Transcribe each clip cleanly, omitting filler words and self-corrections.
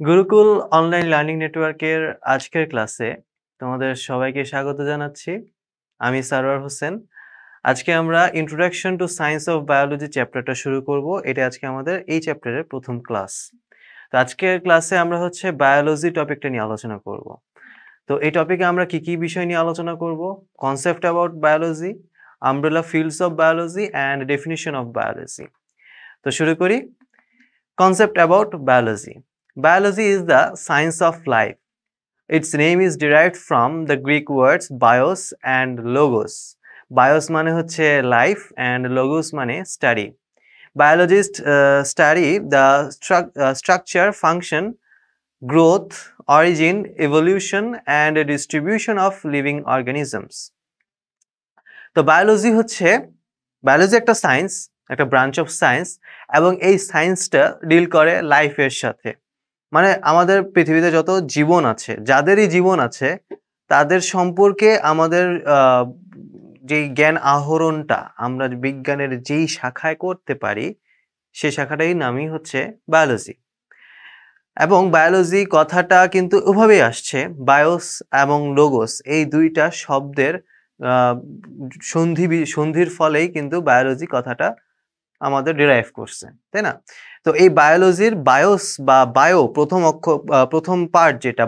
Gurukul online learning নেটওয়ার্কের আজকের ক্লাসে তোমাদের সবাইকে স্বাগত জানাচ্ছি। আমি সারোয়ার হোসেন। আজকে আমরা introduction to science of biology চ্যাপ্টারটা শুরু করব। এটা আজকে আমাদের এই চ্যাপ্টারের প্রথম ক্লাস। তো আজকের ক্লাসে আমরা বায়োলজি টপিকটা নিয়ে আলোচনা করব। তো এই টপিকে আমরা কি কি বিষয় নিয়ে আলোচনা করব? Concept about biology, umbrella fields of biology and definition of biology. তো শুরু করি। Concept about biology. Biology is the science of life. Its name is derived from the Greek words bios and logos. Bios মানে হচ্ছে life and logos মানে study. Biologists study the structure, function, growth, origin, evolution and distribution of living organisms. তো biology একটা science, একটা branch of science, এবং এই সায়েন্সটা deal করে লাইফের সাথে। মানে আমাদের পৃথিবীতে যত জীবন আছে, যাদেরই জীবন আছে, তাদের সম্পর্কে আমাদের যেই জ্ঞান আহরণটা আমরা বিজ্ঞানের যেই শাখায় করতে পারি, সেই শাখাটাই নামই হচ্ছে বায়োলজি। এবং বায়োলজি কথাটা কিন্তু ওভাবেই আসছে, বায়োস এবং লোগোস এই দুইটা শব্দের সন্ধির ফলেই কিন্তু বায়োলজি কথাটা আমাদের ডিরাইভ করছে, তাই না? তো এই বায়োলজির বায়োস বা বায়ো প্রথম পার্ট যেটা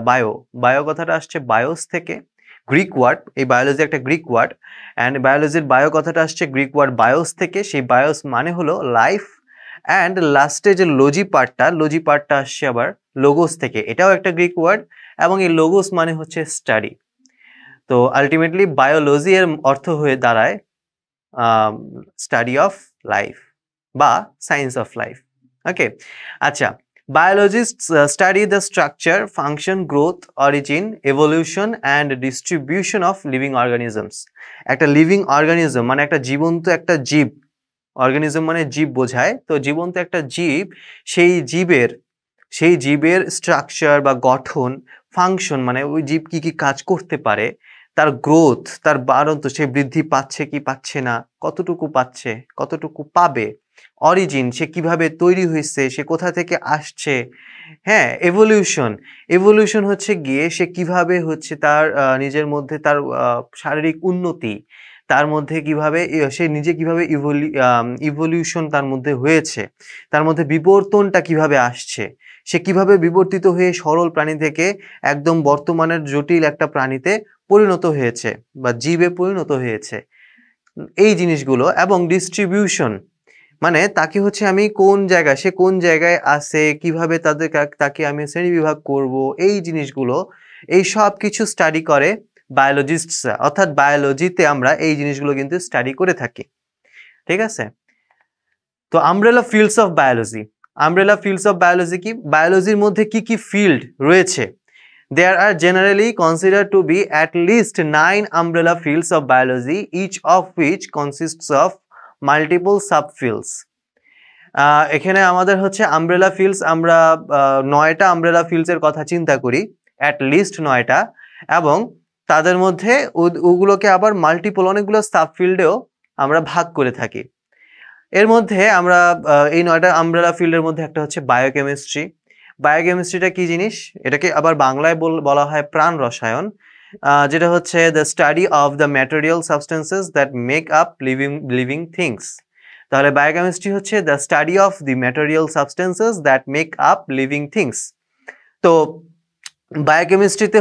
বায়ো কথাটা আসছে বায়োস থেকে, গ্রিক ওয়ার্ড। এই বায়োলজি একটা গ্রিক ওয়ার্ড, অ্যান্ড বায়োলজির বায়ো কথাটা আসছে গ্রিক ওয়ার্ড বায়োস থেকে। সেই বায়োস মানে হলো লাইফ, অ্যান্ড লাস্টে যে লজি পার্টটা আসছে আবার লোগোস থেকে, এটাও একটা গ্রিক ওয়ার্ড, এবং এই লোগোস মানে হচ্ছে স্টাডি। তো আলটিমেটলি বায়োলজি এর অর্থ হয়ে দাঁড়ায় স্টাডি অফ লাইফ বা সায়েন্স অফ লাইফ। ওকে, আচ্ছা। Biologists study the structure, function, growth, origin, evolution and distribution of living organisms. একটা লিভিং অর্গানিজম মানে একটা জীবন্ত একটা জীব, অর্গানিজম মানে জীব বোঝায়। তো জীবন্ত একটা জীব, সেই জীবের স্ট্রাকচার বা গঠন, ফাংশন মানে ওই জীব কি কি কাজ করতে পারে, তার গ্রোথ, তার বাড়ন্ত, সে বৃদ্ধি পাচ্ছে কি পাচ্ছে না, কতটুকু পাচ্ছে, কতটুকু পাবে, অরিজিন, সে কিভাবে তৈরি হয়েছে, সে কোথা থেকে আসছে, হ্যাঁ, এভলিউশন হচ্ছে গিয়ে সে কিভাবে তার নিজের মধ্যে তার শারীরিক উন্নতি, তার মধ্যে কিভাবে সে নিজে কিভাবে ইভলিউশন তার মধ্যে হয়েছে, তার মধ্যে বিবর্তনটা কিভাবে আসছে, সে কিভাবে বিবর্তিত হয়ে সরল প্রাণী থেকে একদম বর্তমানের জটিল একটা প্রাণীতে পরিণত হয়েছে বা জীবে পরিণত হয়েছে, এই জিনিসগুলো। এবং ডিস্ট্রিবিউশন মানে তাকে আমি সে কোন জায়গায় আছে, কিভাবে তাকে আমি শ্রেণীবিভাগ করব, এই জিনিসগুলো, এই সব কিছু স্টাডি করে বায়োলজিস্টরা। অর্থাৎ বায়োলজিতে আমরা এই জিনিসগুলো কিন্তু স্টাডি করে থাকি, ঠিক আছে? তো আমব্রেলা ফিল্ডস অফ বায়োলজি কি? বায়োলজির মধ্যে কি কি ফিল্ড রয়েছে? There are generally considered to be at least 9 umbrella fields of biology, each of which consists of multiple subfields. এখানে আমাদের আমব্রেলা ফিল্ডস, আমরা 9টা আমব্রেলা ফিল্ডস এর কথা চিন্তা করি, অ্যাট লিস্ট 9টা, এবং তাদের মধ্যে ওগুলোকে আবার মাল্টিপল অনেকগুলো সাবফিল্ডেও আমরা ভাগ করে থাকি। এর মধ্যে আমরা এই 9টা আমব্রেলা ফিল্ডের মধ্যে একটা হচ্ছে বায়োকেমিস্ট্রি। বায়োকেমিস্ট্রিটা কি জিনিস? এটাকে আবার বাংলায় বলা হয় প্রাণ রসায়ন, যেটা হচ্ছে the study of the material substances that make up living things. তাহলে বায়োকেমিস্ট্রি হচ্ছে the study of the material substances that make up living things. তো বায়োকেমিস্ট্রিতে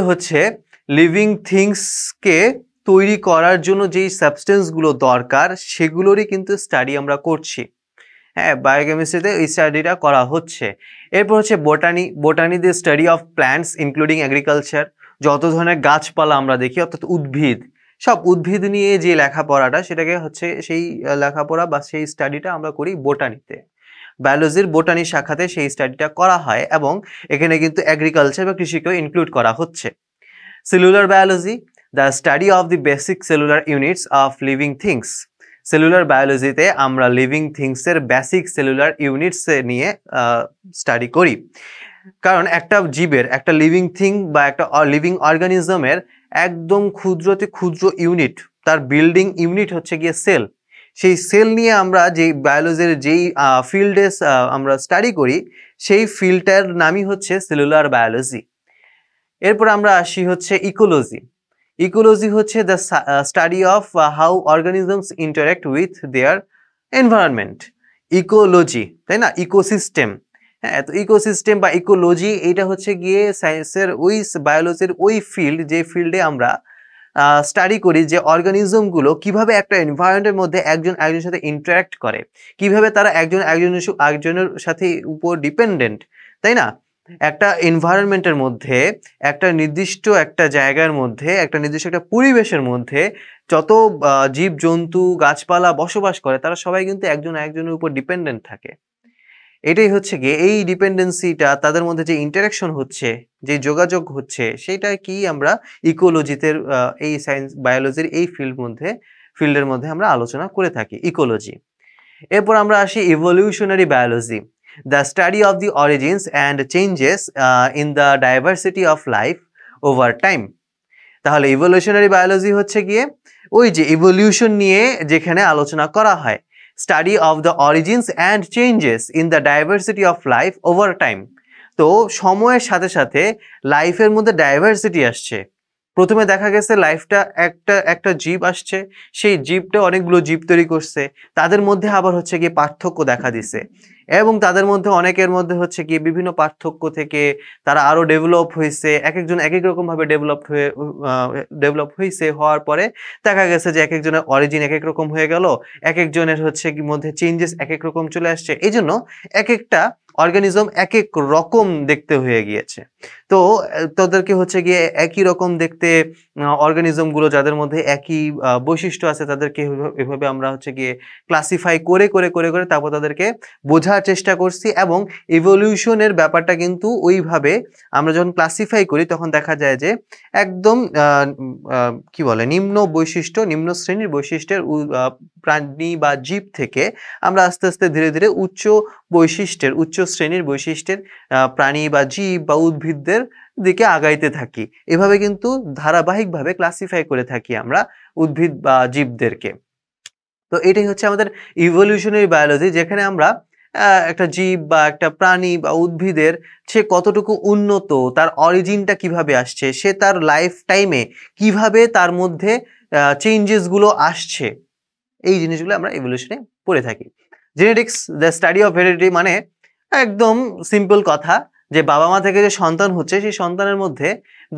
লিভিং থিংসকে তৈরি করার জন্য যেই সাবস্টেন্সগুলো দরকার, সেগুলোরই কিন্তু স্টাডি আমরা করছি। হ্যাঁ, বায়োকেমিস্ট্রিতে এই স্টাডিটা করা হচ্ছে। এরপর botany the study of plants including agriculture. যত ধরনের গাছপালা আমরা দেখি, অর্থাৎ সব উদ্ভিদ নিয়ে যে লেখাপড়াটা, সেটাকে সেই লেখাপড়া বা সেই স্টাডিটা আমরা করি বোটানিতে। বায়োলজির বোটানি শাখাতে সেই স্টাডিটা করা হয়, এবং এখানে কিন্তু এগ্রিকালচার বা কৃষিকেও ইনক্লুড করা হচ্ছে। Cellular biology, the study of the basic cellular units of living things. Cellular বায়োলজিতে আমরা লিভিং থিংসের বেসিক সেলুলার ইউনিটস নিয়ে স্টাডি করি, কারণ একটা জীবের, একটা লিভিং থিং বা একটা লিভিং অর্গানিজমের একদম ক্ষুদ্রতে ক্ষুদ্র ইউনিট, তার বিল্ডিং ইউনিট হচ্ছে গিয়ে সেল। সেই সেল নিয়ে আমরা যে বায়োলজির যেই ফিল্ডে আমরা স্টাডি করি, সেই ফিল্ডটার নামই হচ্ছে সেলুলার বায়োলজি। এরপর আমরা আসি হচ্ছে ইকোলজি। ইকোলজি হচ্ছে the study of how organisms interact with their environment. Ecology, তাই না, ইকোসিস্টেম। হ্যাঁ, তো ইকোসিস্টেম বা ইকোলজি এটা হচ্ছে গিয়ে সায়েন্সের ওই বায়োলজির ওই ফিল্ড, যে ফিল্ডে আমরা স্টাডি করি যে অর্গানিজমগুলো কিভাবে একটা এনভায়রনমেন্টের মধ্যে একজন একজনের সাথে ইন্টারাক্ট করে, কিভাবে তারা একজন একজনের সাথে উপর ডিপেন্ডেন্ট, তাই না। একটা এনভায়রনমেন্টের মধ্যে, একটা নির্দিষ্ট একটা জায়গার মধ্যে, একটা নির্দিষ্ট একটা পরিবেশের মধ্যে যত জীব জন্তু গাছপালা বসবাস করে তারা সবাই কিন্তু একজন একজনের উপর ডিপেন্ডেন্ট থাকে। এটাই হচ্ছে গিয়ে এই ডিপেন্ডেন্সিটা, তাদের মধ্যে যে ইন্টারাকশন হচ্ছে, যে যোগাযোগ হচ্ছে, সেটা কি আমরা ইকোলজিতে এই সায়েন্স বায়োলজির এই ফিল্ডের মধ্যে আমরা আলোচনা করে থাকি, ইকোলজি। এরপর আমরা আসি evolutionary biology, the study of the origins and changes in the diversity of life over time. তাহলে ইভলিউশনারি বায়োলজি হচ্ছে গিয়ে ওই যে ইভলিউশন নিয়ে যেখানে আলোচনা করা হয়, study of the origins and changes in the diversity of life over time. তো সময়ের সাথে সাথে লাইফের মধ্যে ডাইভার্সিটি আসছে। প্রথমে দেখা গেছে লাইফটা একটা জীব আসছে, সেই জীবটা অনেকগুলো জীব তৈরি করছে, তাদের মধ্যে আবার হচ্ছে গিয়ে পার্থক্য দেখা দিছে, এবং তাদের মধ্যে অনেকের মধ্যে হচ্ছে গিয়ে বিভিন্ন পার্থক্য থেকে তারা আরো ডেভেলপ হয়েছে, এক একজন এক এক রকম ভাবে ডেভেলপ হয়েছে। হওয়ার পরে দেখা গেছে যে এক একজনের অরিজিন এক এক রকম হয়ে গেল, এক একজনের হচ্ছে কি মধ্যে চেঞ্জেস এক এক রকম চলে আসছে, এই জন্য এক একটা অর্গানিজম এক এক রকম দেখতে হয়ে গিয়েছে। তো তাদেরকে হচ্ছে গিয়ে একই রকম দেখতে অর্গানিজম গুলো যাদের মধ্যে একই বৈশিষ্ট্য আছে তাদেরকে এভাবে আমরা হচ্ছে গিয়ে ক্লাসিফাই করে করে করে করে তারপর তাদেরকে বোঝার চেষ্টা করছি। এবং ইভলিউশনের ব্যাপারটা কিন্তু ওইভাবে আমরা যখন ক্লাসিফাই করি তখন দেখা যায় যে একদম কি বলে নিম্ন শ্রেণীর বৈশিষ্ট্যের প্রাণী বা জীব থেকে আমরা আস্তে আস্তে ধীরে ধীরে উচ্চ শ্রেণীর বৈশিষ্ট্যের প্রাণী বা জীব বা উদ্ভিদদের দিকে আগাইতে থাকি। এভাবে কিন্তু ধারাবাহিকভাবে ক্লাসিফাই করে থাকি আমরা উদ্ভিদ বা জীবদেরকে। তো এটাই হচ্ছে আমাদের ইভলিউশনারি বায়োলজি, যেখানে আমরা একটা জীব বা একটা প্রাণী বা উদ্ভিদের সে কতটুকু উন্নত, তার অরিজিনটা কিভাবে আসছে, সে তার লাইফ টাইমে কিভাবে তার মধ্যে চেঞ্জেস গুলো আসছে, এই জিনিসগুলো আমরা ইভলিউশনে পড়ে থাকি। Genetics, the study of heredity, মানে একদম সিম্পল কথা যে বাবা মা থেকে যে সন্তান হচ্ছে সেই সন্তানের মধ্যে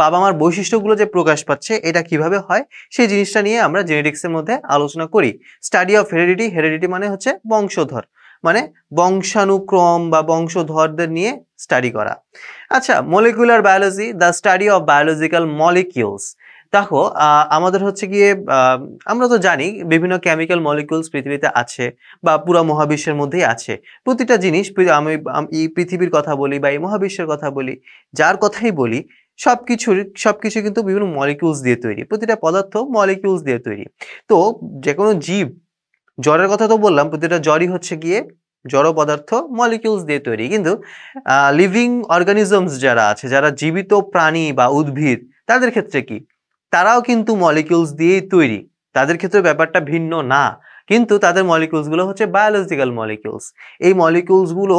বাবা মার বৈশিষ্ট্যগুলো যে প্রকাশ পাচ্ছে এটা কিভাবে হয় সেই জিনিসটা নিয়ে আমরা জেনেটিক্সের মধ্যে আলোচনা করি। স্টাডি অফ হেরিডিটি মানে হচ্ছে বংশধর, মানে বংশানুক্রম বা বংশধরদের নিয়ে স্টাডি করা। আচ্ছা, molecular biology, the study of biological molecules. দেখো আমাদের হচ্ছে গিয়ে আমরা তো জানি বিভিন্ন কেমিক্যাল মলিকিউলস পৃথিবীতে আছে বা পুরো মহাবিশ্বের মধ্যেই আছে। প্রতিটা জিনিস, আমি এই পৃথিবীর কথা বলি বা এই মহাবিশ্বের কথা বলি, যার কথাই বলি, সবকিছু কিন্তু বিভিন্ন মলিকিউলস দিয়ে তৈরি। প্রতিটা পদার্থ মলিকিউলস দিয়ে তৈরি। তো যে কোনো জীব, জ্বরের কথা তো বললাম, প্রতিটা জ্বরই হচ্ছে গিয়ে জড় পদার্থ মলিকিউলস দিয়ে তৈরি। কিন্তু লিভিং অর্গানিজমস যারা আছে, যারা জীবিত প্রাণী বা উদ্ভিদ, তাদের ক্ষেত্রে কি, তারাও কিন্তু মলিকিউলস দিয়েই তৈরি। তাদের ক্ষেত্রে ব্যাপারটা ভিন্ন না, কিন্তু তাদের মলিকিউলস গুলো হচ্ছে বায়োলজিক্যাল মলিকিউলস। এই মলিকিউলস গুলো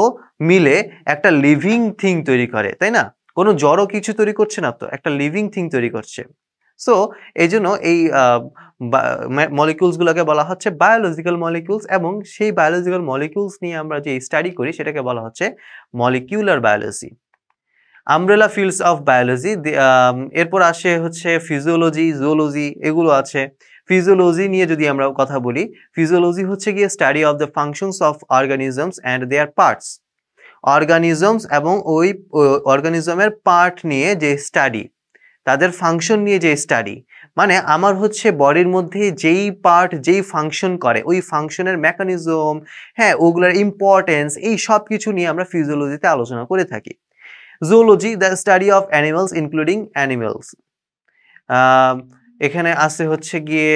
মিলে একটা লিভিং থিং তৈরি করে, তাই না? কোনো জড় কিছু তৈরি করছে না, তো একটা লিভিং থিং তৈরি করছে। সো এই জন্য এই মলিকিউলস গুলোকে বলা হচ্ছে বায়োলজিক্যাল মলিকিউলস, এবং সেই বায়োলজিক্যাল মলিকিউলস নিয়ে আমরা যে স্টাডি করি সেটাকে বলা হচ্ছে molecular biology. Umbrella fields of biology, এরপর আসে হচ্ছে ফিজিওলজি, জুওলজি, এগুলো আছে। ফিজিওলজি নিয়ে যদি আমরা কথা বলি, ফিজিওলজি হচ্ছে গিয়ে study of the functions of organisms and their parts. Organisms এবং ওই অর্গানিজমের পার্ট নিয়ে যে স্টাডি, তাদের ফাংশন নিয়ে যে স্টাডি, মানে আমার হচ্ছে বডির মধ্যে যেই পার্ট যেই ফাংশন করে, ওই ফাংশনের মেকানিজম, হ্যাঁ, ওগুলোর ইম্পর্টেন্স, এই সব কিছু নিয়ে আমরা ফিজিওলজিতে আলোচনা করে থাকি। Zoology, the study of animals including animals. এখানে আছে হচ্ছে গিয়ে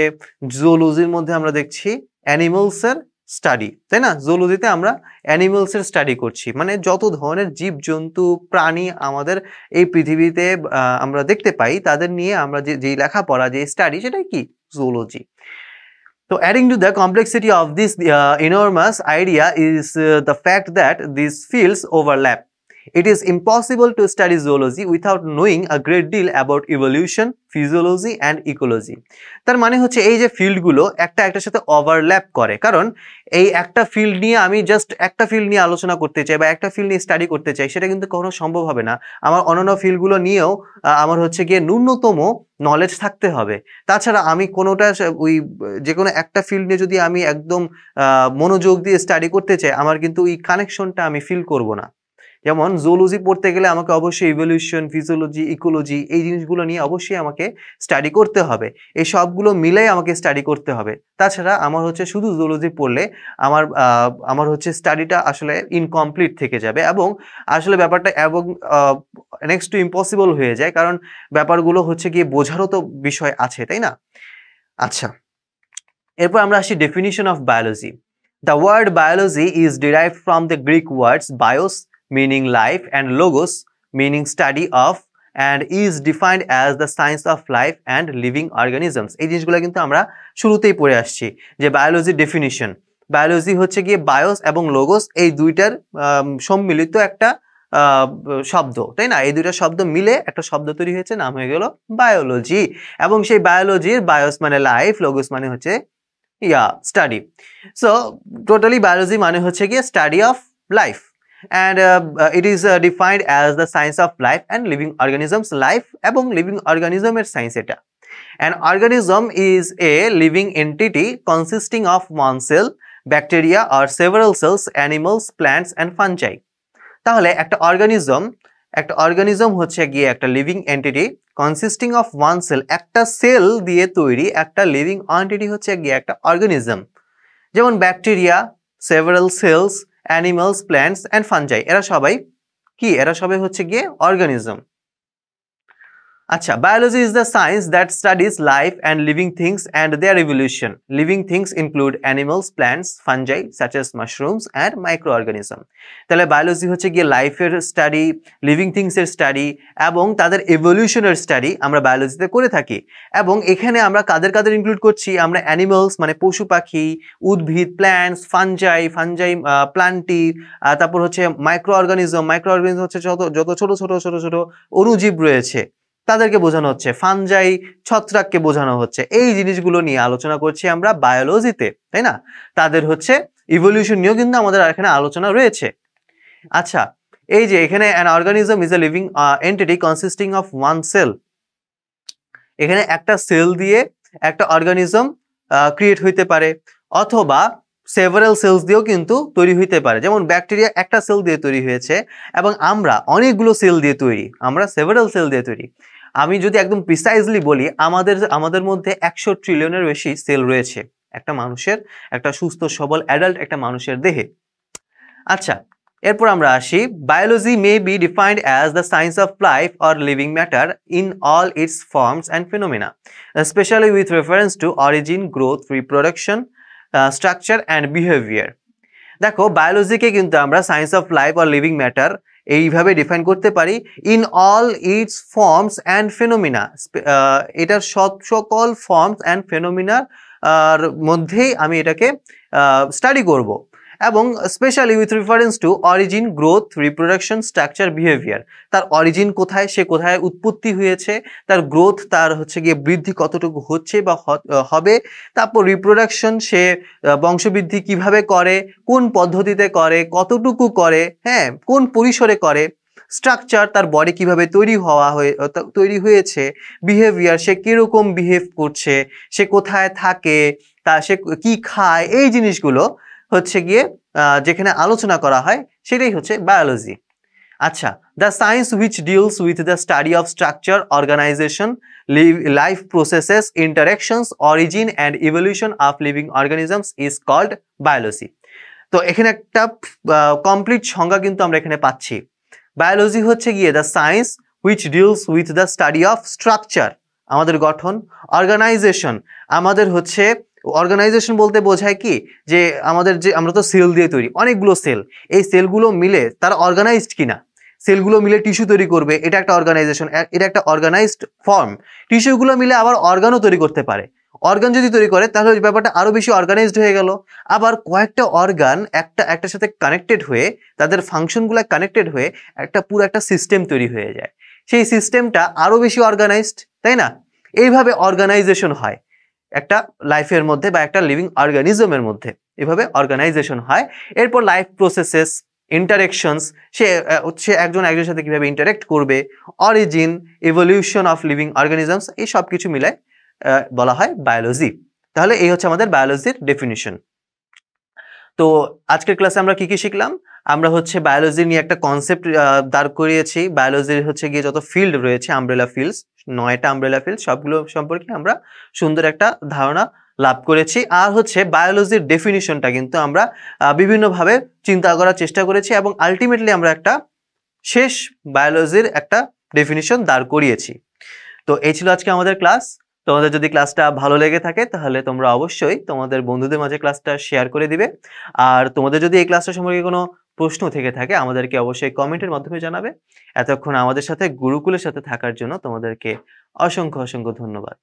জুওলজির মধ্যে আমরা দেখছি অ্যানিমালস এর স্টাডি, তাই না? জুওলজিতে আমরা অ্যানিমালস এর স্টাডি করছি, মানে যত ধরনের জীব জন্তু প্রাণী আমাদের এই পৃথিবীতে আমরা দেখতে পাই, তাদের নিয়ে আমরা যে লেখাপড়া, যে স্টাডি, সেটাই কি zoology. So adding to the complexity of this enormous idea is the fact that these fields overlap. It is impossible to study zoology without knowing a great deal about evolution, physiology and ecology. তার মানে হচ্ছে এই যে ফিল্ডগুলো একটার সাথে overlap করে, কারণ এই একটা ফিল্ড নিয়ে আমি জাস্ট একটা ফিল্ড নিয়ে আলোচনা করতে চাই বা একটা ফিল্ড নিয়ে স্টাডি করতে চাই, সেটা কিন্তু কখনো সম্ভব হবে না। আমার অন্যান্য ফিল্ডগুলো নিয়েও আমার হচ্ছে গিয়ে ন্যূনতম নলেজ থাকতে হবে। তাছাড়া আমি কোনোটা ওই যে কোনো একটা ফিল্ড নিয়ে যদি আমি একদম মনোযোগ দিয়ে স্টাডি করতে চাই, আমার কিন্তু ওই কানেকশনটা আমি ফিল করব না। যেমন জুলজি পড়তে গেলে আমাকে অবশ্যই ইভলিউশন, ফিজিওলজি, ইকোলজি এই জিনিসগুলো নিয়ে অবশ্যই আমাকে স্টাডি করতে হবে। এই সবগুলো মিলেই আমাকে স্টাডি করতে হবে। তাছাড়া আমার হচ্ছে শুধু জুলজি পড়লে আমার হচ্ছে স্টাডিটা আসলে ইনকমপ্লিট থেকে যাবে এবং আসলে ব্যাপারটা এবং নেক্সট টু ইম্পসিবল হয়ে যায়, কারণ ব্যাপারগুলো হচ্ছে গিয়ে বোঝারও তো বিষয় আছে, তাই না? আচ্ছা, এরপর আমরা আসি definition of biology. The word biology is derived from the Greek words bios meaning life and logos meaning study of and is defined as the science of life and living organisms. এই জিনিসগুলো কিন্তু আমরা শুরুতেই পড়ে আসছি যে biology definition. Biology হচ্ছে গিয়ে বায়োস এবং লোগোস এই দুইটার সম্মিলিত একটা শব্দ, তাই না? এই দুইটা শব্দ মিলে একটা শব্দ তৈরি হয়েছে, নাম হয়ে গেল বায়োলজি। এবং সেই বায়োলজির বায়োস মানে লাইফ, লোগোস মানে হচ্ছে স্টাডি। সো টোটালি বায়োলজি মানে হচ্ছে গিয়ে study of life. And it is defined as the science of life and living organisms. Life এবং living organism এর science এটা। An organism is a living entity consisting of one cell, bacteria or several cells, animals, plants and fungi. তাহলে একটা organism হচ্ছে গিয়ে একটা living entity consisting of one cell, একটা cell দিয়ে তৈরি একটা লিভিং এন্টিটি হচ্ছে গিয়ে একটা অর্গানিজম। যেমন bacteria, several cells, animals, plants and fungi, এরা সবাই হচ্ছে গিয়ে অর্গানিজম। আচ্ছা, biology is the science that studies life and living things and their evolution. Living things include animals, plants, fungi such as mushrooms and microorganism. তাহলে biology হচ্ছে গিয়ে লাইফের study, living থিংসের study এবং তাদের ইভলিউশনের স্টাডি আমরা বায়োলজিতে করে থাকি। এবং এখানে আমরা কাদের ইনক্লুড করছি? আমরা অ্যানিমালস মানে পশু পাখি, উদ্ভিদ, প্ল্যান্টস, ফানজাই প্লান্টি, তারপর হচ্ছে মাইক্রো অর্গানিজম হচ্ছে যত ছোট ছোট অণুজীব রয়েছে তাদেরকে বোঝানো হচ্ছে, ফানজাই ছত্রাককে বোঝানো হচ্ছে। এই জিনিসগুলো নিয়ে আলোচনা করছি আমরা বায়োলজিতে, তাই না? তাদের হচ্ছে ইভলিউশন নিয়েও কিন্তু আমাদের এখানে আলোচনা রয়েছে। আচ্ছা, এই যে এখানে an organism is a living entity consisting of one cell, এখানে একটা সেল দিয়ে একটা অর্গানিজম ক্রিয়েট হইতে পারে অথবা সেভারাল সেলস দিয়েও কিন্তু তৈরি হইতে পারে। যেমন ব্যাকটেরিয়া একটা সেল দিয়ে তৈরি হয়েছে এবং আমরা অনেকগুলো সেল দিয়ে তৈরি, আমরা সেভারাল সেল দিয়ে তৈরি। আমি যদি একদম প্রিসাইজলি বলি, আমাদের মধ্যে 100 ট্রিলিয়নের বেশি সেল রয়েছে একটা মানুষের, একটা সুস্থ সবল অ্যাডাল্ট একটা মানুষের দেহে। আচ্ছা, এরপর আমরা আসি, biology may be defined as the science of life or living matter in all it's forms and ফিনোমেনা, specially with reference to origin, growth, reproduction, structure and behaviour. দেখো, বায়োলজিকে কিন্তু আমরা science of life or living matter এইভাবে define করতে পারি, in all it's forms and phenomena, এটার সকল forms and ফেনোমিনার মধ্যেই আমি এটাকে স্টাডি করব। এবং specially with reference to origin, growth, reproduction, structure, behaviour. তার অরিজিন কোথায়, সে কোথায় উৎপত্তি হয়েছে, তার গ্রোথ, তার হচ্ছে গিয়ে বৃদ্ধি কতটুকু হচ্ছে বা হবে, তারপর রিপ্রোডাকশন, সে বংশবৃদ্ধি কিভাবে করে, কোন পদ্ধতিতে করে, কতটুকু করে, হ্যাঁ, কোন পরিসরে করে, স্ট্রাকচার, তার বডি কিভাবে তৈরি হয়েছে, বিহেভিয়ার, সে কিরকম বিহেভ করছে, সে কোথায় থাকে, সে কি খায়, এই জিনিসগুলো হচ্ছে গিয়ে যেখানে আলোচনা করা হয় সেটাই হচ্ছে বায়োলজি। আচ্ছা, the science which deals with the study of structure, organisation, life processes, interactions, origin and evolution of living organisms is called biology. তো এখানে একটা কমপ্লিট সংজ্ঞা কিন্তু আমরা এখানে পাচ্ছি। বায়োলজি হচ্ছে গিয়ে the science which deals with the study of structure, আমাদের গঠন, অর্গানাইজেশন, আমাদের হচ্ছে অর্গানাইজেশন বলতে বোঝায় কি, যে আমরা তো সেল দিয়ে তৈরি, অনেকগুলো সেল, এই সেলগুলো মিলে তারা অর্গানাইজড কিনা, সেলগুলো মিলে টিস্যু তৈরি করবে, এটা একটা অর্গানাইজেশন, এটা একটা অর্গানাইজড ফর্ম। টিস্যুগুলো মিলে আবার অর্গানও তৈরি করতে পারে, অর্গান যদি তৈরি করে তাহলে ওই ব্যাপারটা আরো বেশি অর্গানাইজড হয়ে গেল। আবার কয়েকটা অর্গান একটার সাথে কানেক্টেড হয়ে, তাদের ফাংশনগুলো কানেক্টেড হয়ে পুরো একটা সিস্টেম তৈরি হয়ে যায়। সেই সিস্টেমটা আরো বেশি অর্গানাইজড, তাই না? এইভাবে অর্গানাইজেশন হয় একটা লাইফের মধ্যে বা একটা লিভিং অর্গানিজমের মধ্যে, এভাবে অর্গানাইজেশন হয়। এরপর লাইফ প্রসেসেস, ইন্টারেকশনস, সে একজনের সাথে কিভাবে ইন্টারেক্ট করবে, origin, evolution of living organisms, এই সব কিছু মিলায় বলা হয় বায়োলজি। তাহলে এই হচ্ছে আমাদের বায়োলজির ডেফিনিশন। তো আজকের ক্লাসে আমরা কি কি শিখলাম? আমরা হচ্ছে বায়োলজি নিয়ে একটা কনসেপ্ট দাঁড় করিয়েছি। বায়োলজির হচ্ছে গিয়ে যত ফিল্ড রয়েছে, আমব্রেলা ফিল্ডস, 9টা আমব্রেলা ফিল্ড, সবগুলো সম্পর্কে আমরা সুন্দর একটা ধারণা লাভ করেছি। আর হচ্ছে বায়োলজির ডেফিনিশনটা কিন্তু আমরা বিভিন্নভাবে চিন্তা করার চেষ্টা করেছি এবং আলটিমেটলি আমরা একটা শেষ বায়োলজির একটা ডেফিনিশন দাঁড় করিয়েছি। তো এই ছিল আজকে আমাদের ক্লাস। তোমাদের যদি ক্লাসটা ভালো লেগে থাকে তাহলে তোমরা অবশ্যই তোমাদের বন্ধুদের মাঝে ক্লাসটা শেয়ার করে দিবে। আর তোমাদের যদি এই ক্লাসটা সম্পর্কে কোনো প্রশ্ন থেকে থাকে আমাদেরকে অবশ্যই কমেন্টের মাধ্যমে জানাবে। এতক্ষণ আমাদের সাথে গুরুকুলের সাথে থাকার জন্য তোমাদেরকে অসংখ্য অসংখ্য ধন্যবাদ।